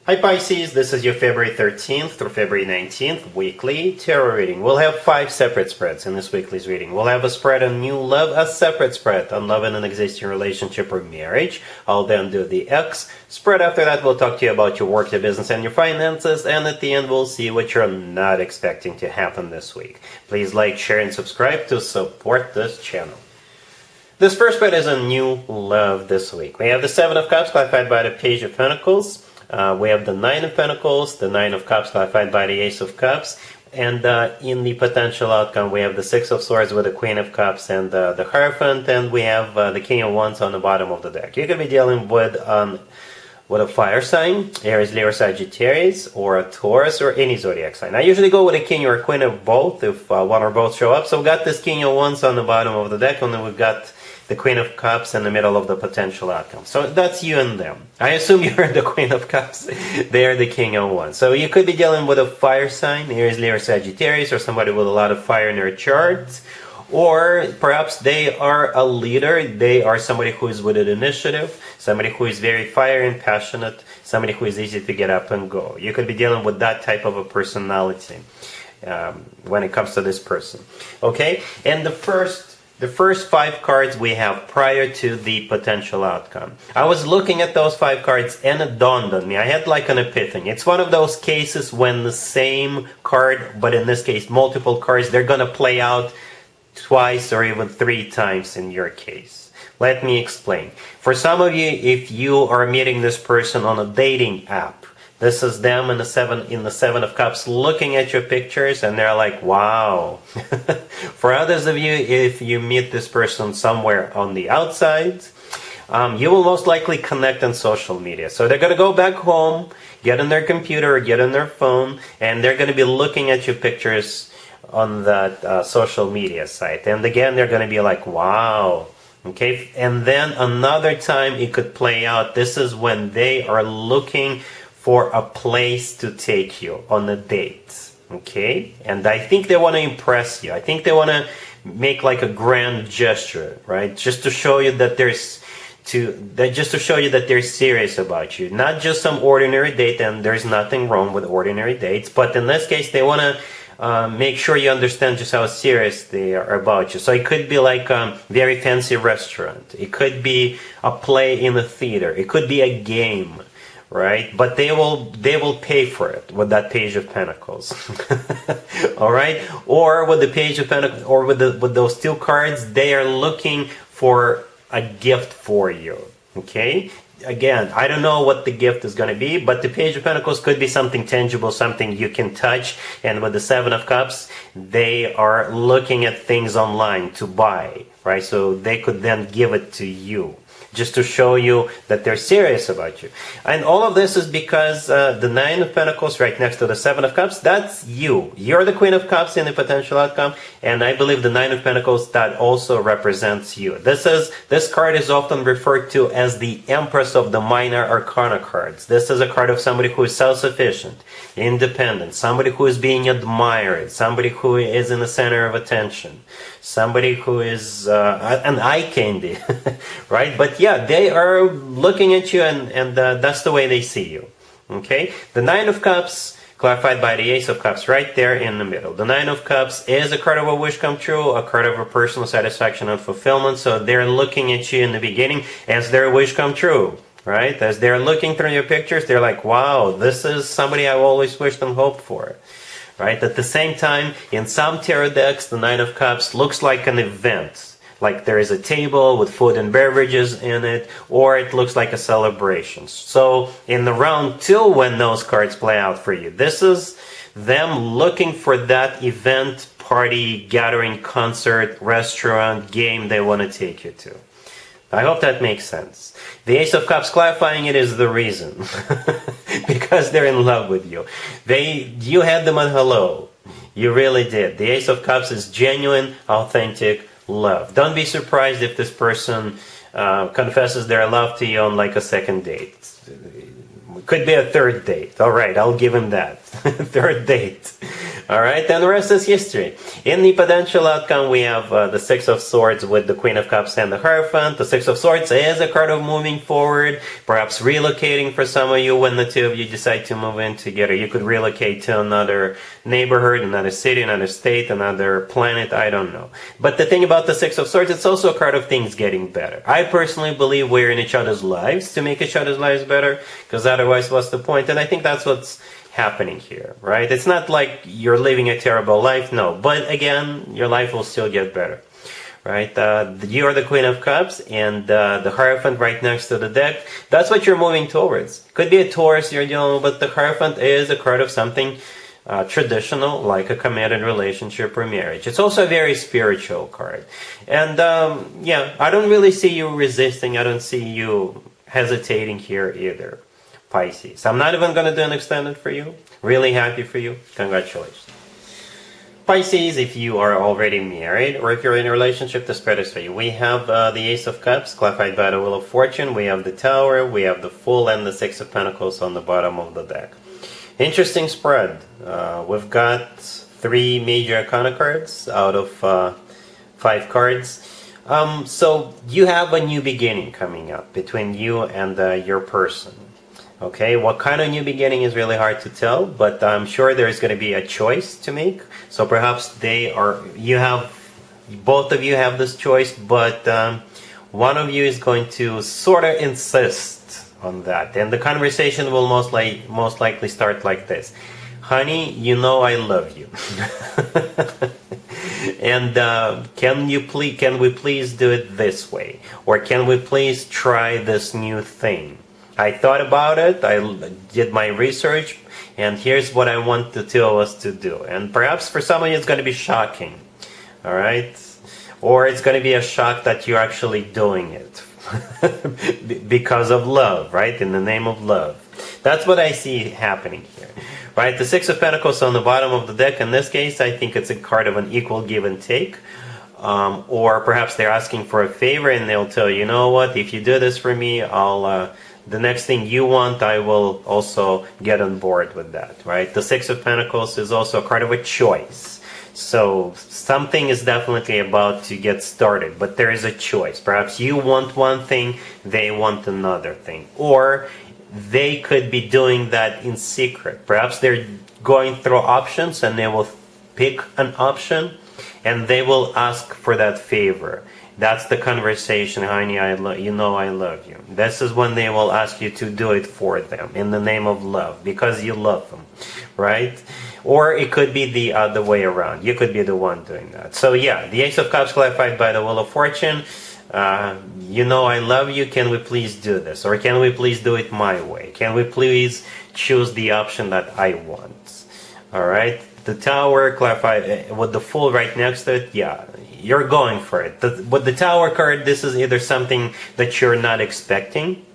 Hi Pisces, this is your February 13th through February 19th weekly tarot reading. We'll have 5 separate spreads in this weekly's reading. We'll have a spread on new love, a separate spread on love in an existing relationship or marriage. I'll then do the X spread. After that, we'll talk to you about your work, your business, and your finances. And at the end, we'll see what you're not expecting to happen this week. Please like, share, and subscribe to support this channel. This first spread is on new love this week. We have the 7 of Cups clarified by the Page of Pentacles. We have the 9 of Pentacles, the 9 of Cups clarified by the Ace of Cups, and in the potential outcome we have the 6 of Swords with the Queen of Cups and the Hierophant, and we have the King of Wands on the bottom of the deck. You could be dealing with a fire sign, Aries, Leo, Sagittarius, or a Taurus, or any zodiac sign. I usually go with a King or a Queen of both if one or both show up. So we've got this King of Wands on the bottom of the deck, and then we've got the Queen of Cups in the middle of the potential outcome. So that's you and them. I assume you're the Queen of Cups. They're the King of Wands. So you could be dealing with a fire sign, Aries, Leo, Sagittarius, or somebody with a lot of fire in their chart. Or perhaps they are a leader. They are somebody who is with an initiative, somebody who is very fiery and passionate, somebody who is easy to get up and go. You could be dealing with that type of a personality when it comes to this person. Okay? And the first 5 cards we have prior to the potential outcome. I was looking at those 5 cards and it dawned on me. I had like an epiphany. It's one of those cases when the same card, but in this case multiple cards, they're going to play out twice or even 3 times in your case. Let me explain. For some of you, if you are meeting this person on a dating app, this is them in the 7 of Cups looking at your pictures and they're like, wow. For others of you, if you meet this person somewhere on the outside, you will most likely connect on social media. So they're going to go back home, get on their computer or get on their phone, and they're going to be looking at your pictures on that social media site. And again, they're going to be like, wow. Okay, and then another time it could play out. This is when they are looking for a place to take you on a date. Okay, and I think they want to impress you. I think they want to make like a grand gesture, right? Just to show you that they're serious about you. Not just some ordinary date, and there's nothing wrong with ordinary dates, but in this case they want to make sure you understand just how serious they are about you. So it could be like a very fancy restaurant. It could be a play in a theater. It could be a game, right? But they will pay for it with that Page of Pentacles. All right? Or with the Page of Pentacles, or with those 2 cards, they are looking for a gift for you. Okay? Again, I don't know what the gift is going to be, but the Page of Pentacles could be something tangible, something you can touch. And with the 7 of Cups, they are looking at things online to buy, right? So they could then give it to you, just to show you that they're serious about you. And all of this is because the 9 of Pentacles right next to the 7 of Cups, that's you. You're the Queen of Cups in the potential outcome, and I believe the 9 of Pentacles, that also represents you. This card is often referred to as the Empress of the Minor Arcana cards. This is a card of somebody who is self-sufficient, independent, somebody who is being admired, somebody who is in the center of attention, somebody who is an eye candy, right? But yeah, they are looking at you, and that's the way they see you. Okay? The 9 of Cups, clarified by the Ace of Cups, right there in the middle. The 9 of Cups is a card of a wish come true, a card of a personal satisfaction and fulfillment. So they're looking at you in the beginning as their wish come true, right? As they're looking through your pictures, they're like, wow, this is somebody I've always wished and hoped for. Right? At the same time, in some tarot decks, the 9 of Cups looks like an event. Like there is a table with food and beverages in it, or it looks like a celebration. So in the round 2, when those cards play out for you, this is them looking for that event, party, gathering, concert, restaurant, game they want to take you to. I hope that makes sense. The Ace of Cups clarifying it is the reason. Because they're in love with you. You had them on hello. You really did. The Ace of Cups is genuine, authentic love. Don't be surprised if this person confesses their love to you on like a second date. Could be a third date. All right, I'll give him that. Third date. Alright, then the rest is history. In the potential outcome, we have the Six of Swords with the Queen of Cups and the Hierophant. The Six of Swords is a card of moving forward, perhaps relocating for some of you when the two of you decide to move in together. You could relocate to another neighborhood, another city, another state, another planet, I don't know. But the thing about the Six of Swords, it's also a card of things getting better. I personally believe we're in each other's lives to make each other's lives better, because otherwise what's the point? And I think that's what's happening here, right? It's not like you're living a terrible life, no. But again, your life will still get better, right? You are the Queen of Cups, and the Hierophant right next to the deck. That's what you're moving towards. Could be a Taurus you're dealing with, but the Hierophant is a card of something traditional, like a committed relationship or marriage. It's also a very spiritual card. And yeah, I don't really see you resisting. I don't see you hesitating here either, Pisces. I'm not even going to do an extended for you. Really happy for you. Congratulations. Pisces, if you are already married or if you're in a relationship, the spread is for you. We have the Ace of Cups, clarified by the Wheel of Fortune. We have the Tower, we have the Fool, and the Six of Pentacles on the bottom of the deck. Interesting spread. We've got 3 major Arcana cards out of 5 cards. So you have a new beginning coming up between you and your person. Okay, what kind of new beginning is really hard to tell, but I'm sure there's going to be a choice to make. So perhaps both of you have this choice, but one of you is going to sort of insist on that. And the conversation will most likely start like this. Honey, you know I love you. And can we please do it this way? Or can we please try this new thing? I thought about it, I did my research, and here's what I want the two of us to do. And perhaps for some of you it's going to be shocking, all right? Or it's going to be a shock that you're actually doing it because of love, right? In the name of love. That's what I see happening here, right? The Six of Pentacles on the bottom of the deck. In this case, I think it's a card of an equal give and take. Or perhaps they're asking for a favor and they'll tell you, you know what, if you do this for me, the next thing you want, I will also get on board with that, right? The Six of Pentacles is also a card of a choice. So something is definitely about to get started, but there is a choice. Perhaps you want one thing, they want another thing. Or they could be doing that in secret. Perhaps they're going through options and they will pick an option and they will ask for that favor. That's the conversation, honey, you know I love you. This is when they will ask you to do it for them in the name of love, because you love them, right? Or it could be the other way around. You could be the one doing that. So yeah, the Ace of Cups clarified by the Wheel of Fortune. You know I love you, can we please do this? Or can we please do it my way? Can we please choose the option that I want? Alright? The Tower clarified with the Fool right next to it, yeah, you're going for it. With the Tower card, this is either something that you're not expecting,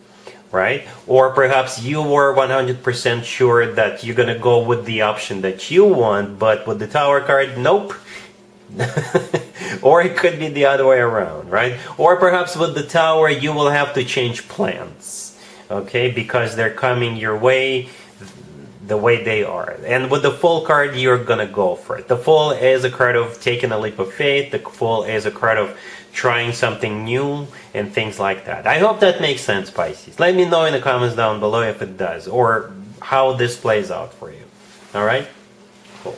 right? Or perhaps you were 100% sure that you're going to go with the option that you want, but with the Tower card, nope. Or it could be the other way around, right? Or perhaps with the Tower, you will have to change plans, okay? Because they're coming your way the way they are. And with the Fool card, you're gonna go for it. The Fool is a card of taking a leap of faith. The Fool is a card of trying something new and things like that. I hope that makes sense, Pisces. Let me know in the comments down below if it does, or how this plays out for you. Alright? Cool.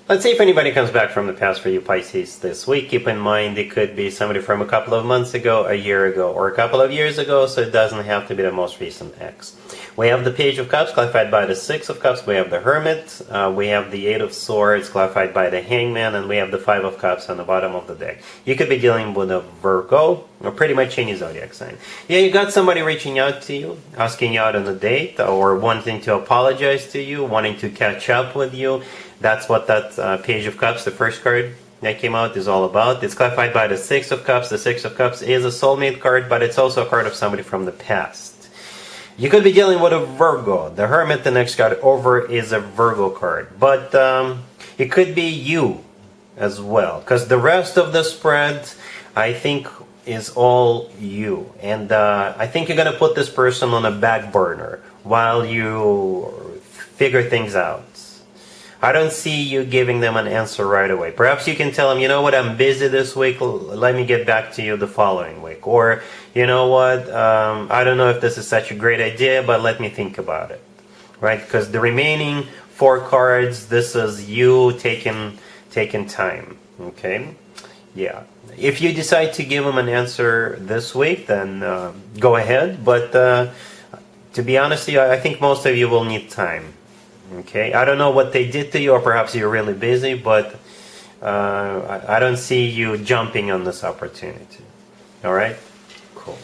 Let's see if anybody comes back from the past for you, Pisces, this week. Keep in mind, it could be somebody from a couple of months ago, a year ago, or a couple of years ago, so it doesn't have to be the most recent ex. We have the Page of Cups, clarified by the Six of Cups. We have the Hermit. We have the Eight of Swords, clarified by the Hangman. And we have the Five of Cups on the bottom of the deck. You could be dealing with a Virgo, or pretty much any zodiac sign. Yeah, you got somebody reaching out to you, asking you out on a date, or wanting to apologize to you, wanting to catch up with you. That's what that Page of Cups, the first card that came out, is all about. It's clarified by the Six of Cups. The Six of Cups is a soulmate card, but it's also a card of somebody from the past. You could be dealing with a Virgo. The Hermit, the next card over, is a Virgo card. But it could be you as well. Because the rest of the spread, I think, is all you. And I think you're going to put this person on a back burner while you figure things out. I don't see you giving them an answer right away. Perhaps you can tell them, you know what, I'm busy this week, let me get back to you the following week. Or, you know what, I don't know if this is such a great idea, but let me think about it. Right? Because the remaining 4 cards, this is you taking time. Okay? Yeah. If you decide to give them an answer this week, then go ahead. But to be honest with you, I think most of you will need time. Okay, I don't know what they did to you, or perhaps you're really busy, but I don't see you jumping on this opportunity. All right, cool.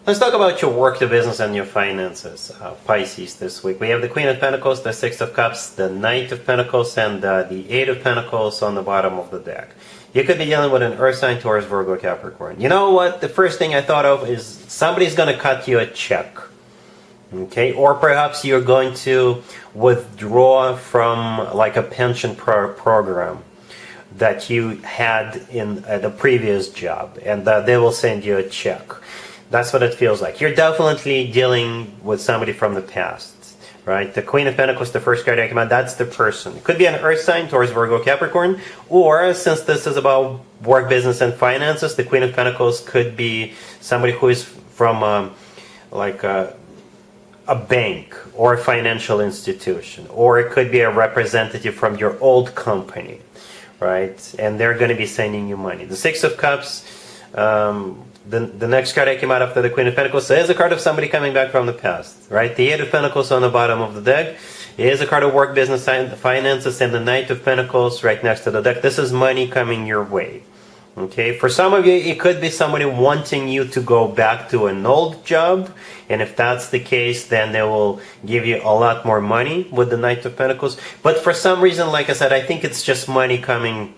Let's talk about your work, the business, and your finances, Pisces, this week. We have the Queen of Pentacles, the Six of Cups, the Knight of Pentacles, and the Eight of Pentacles on the bottom of the deck. You could be dealing with an Earth sign, Taurus, Virgo, Capricorn. You know what? The first thing I thought of is somebody's going to cut you a check. Okay, or perhaps you're going to withdraw from like a pension program that you had in the previous job, and they will send you a check. That's what it feels like. You're definitely dealing with somebody from the past, right? The Queen of Pentacles, the first card I came out, that's the person. It could be an Earth sign, Taurus, Virgo, Capricorn, or since this is about work, business, and finances, the Queen of Pentacles could be somebody who is from a bank or a financial institution, or it could be a representative from your old company, right? And they're going to be sending you money. The Six of Cups, the next card I came out after the Queen of Pentacles is a card of somebody coming back from the past, right? The Eight of Pentacles on the bottom of the deck is a card of work, business, and finances, and the Knight of Pentacles right next to the deck. This is money coming your way. Okay, for some of you, it could be somebody wanting you to go back to an old job, and if that's the case, then they will give you a lot more money with the Knight of Pentacles. But for some reason, like I said, I think it's just money coming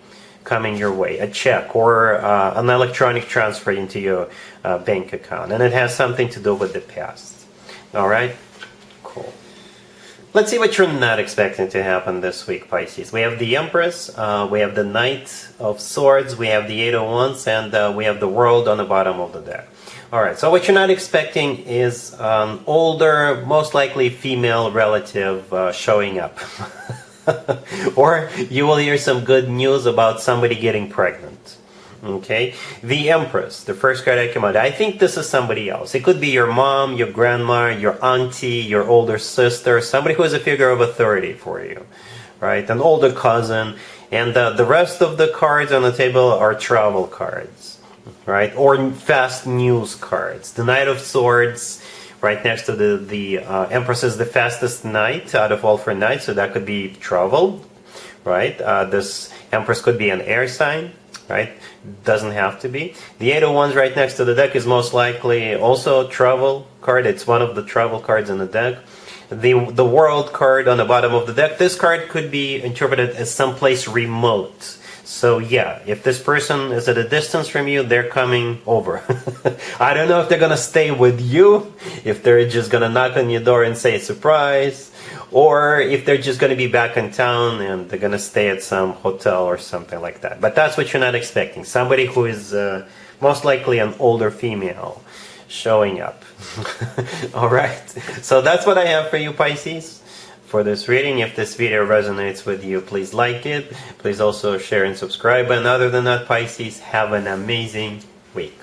your way, a check or an electronic transfer into your bank account, and it has something to do with the past. All right, cool. Let's see what you're not expecting to happen this week, Pisces. We have the Empress, we have the Knight of Swords, we have the Eight of Wands, and we have the World on the bottom of the deck. Alright, so what you're not expecting is an older, most likely female relative showing up. Or you will hear some good news about somebody getting pregnant. Okay, the Empress, the first card I came out, I think this is somebody else. It could be your mom, your grandma, your auntie, your older sister, somebody who is a figure of authority for you, right? An older cousin. And the rest of the cards on the table are travel cards, right? Or fast news cards. The Knight of Swords, right next to the Empress, is the fastest knight out of all 4 knights, so that could be travel, right? This Empress could be an air sign. Right? Doesn't have to be. The Eight of Wands right next to the deck is most likely also a travel card. It's one of the travel cards in the deck. The World card on the bottom of the deck, this card could be interpreted as someplace remote. So yeah, if this person is at a distance from you, they're coming over. I don't know if they're going to stay with you, if they're just going to knock on your door and say surprise, or if they're just going to be back in town and they're going to stay at some hotel or something like that. But that's what you're not expecting. Somebody who is most likely an older female showing up. All right. So that's what I have for you, Pisces, for this reading. If this video resonates with you, please like it. Please also share and subscribe. And other than that, Pisces, have an amazing week.